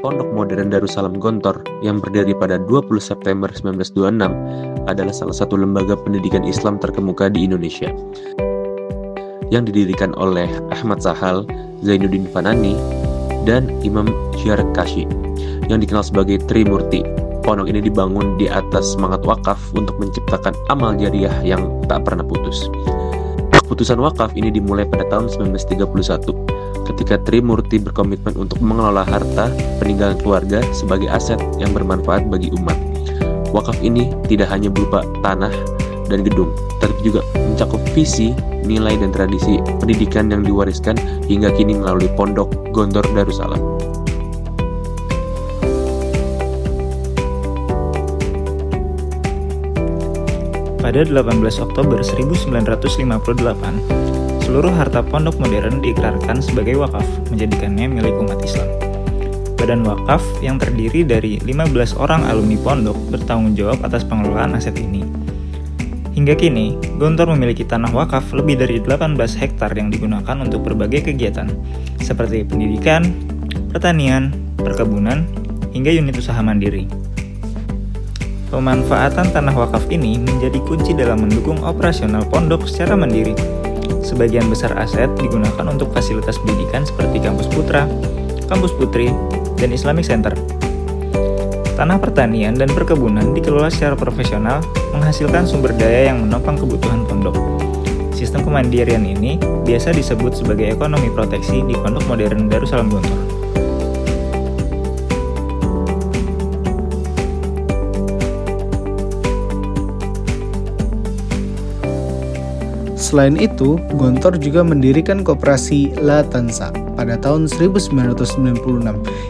Pondok Modern Darussalam Gontor yang berdiri pada 20 September 1926 adalah salah satu lembaga pendidikan Islam terkemuka di Indonesia yang didirikan oleh Ahmad Sahal, Zainuddin Fanani, dan Imam Syarkashi yang dikenal sebagai Trimurti. Pondok ini dibangun di atas semangat wakaf untuk menciptakan amal jariah yang tak pernah putus. Keputusan wakaf ini dimulai pada tahun 1931 ketika Trimurti berkomitmen untuk mengelola harta peninggalan keluarga sebagai aset yang bermanfaat bagi umat. Wakaf ini tidak hanya berupa tanah dan gedung, tetapi juga mencakup visi, nilai, dan tradisi pendidikan yang diwariskan hingga kini melalui Pondok Gontor Darussalam. Pada 18 Oktober 1958, seluruh harta Pondok Modern diikrarkan sebagai wakaf, menjadikannya milik umat Islam. Badan wakaf yang terdiri dari 15 orang alumni pondok bertanggung jawab atas pengelolaan aset ini. Hingga kini, Gontor memiliki tanah wakaf lebih dari 18 hektar yang digunakan untuk berbagai kegiatan, seperti pendidikan, pertanian, perkebunan, hingga unit usaha mandiri. Pemanfaatan tanah wakaf ini menjadi kunci dalam mendukung operasional pondok secara mandiri. Sebagian besar aset digunakan untuk fasilitas pendidikan seperti kampus putra, kampus putri, dan Islamic Center. Tanah pertanian dan perkebunan dikelola secara profesional, menghasilkan sumber daya yang menopang kebutuhan pondok. Sistem kemandirian ini biasa disebut sebagai ekonomi proteksi di Pondok Modern Darussalam Gontor. Selain itu, Gontor juga mendirikan koperasi La Tansa pada tahun 1996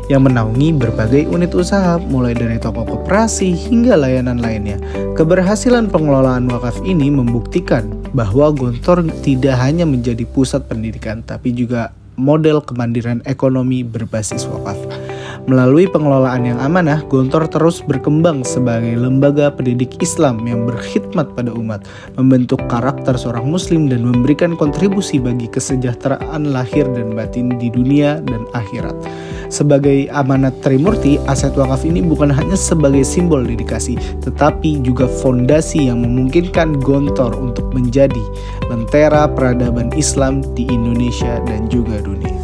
yang menaungi berbagai unit usaha mulai dari toko koperasi hingga layanan lainnya. Keberhasilan pengelolaan wakaf ini membuktikan bahwa Gontor tidak hanya menjadi pusat pendidikan tapi juga model kemandirian ekonomi berbasis wakaf. Melalui pengelolaan yang amanah, Gontor terus berkembang sebagai lembaga pendidik Islam yang berkhidmat pada umat, membentuk karakter seorang muslim dan memberikan kontribusi bagi kesejahteraan lahir dan batin di dunia dan akhirat. Sebagai amanat Trimurti, aset wakaf ini bukan hanya sebagai simbol dedikasi, tetapi juga fondasi yang memungkinkan Gontor untuk menjadi lentera peradaban Islam di Indonesia dan juga dunia.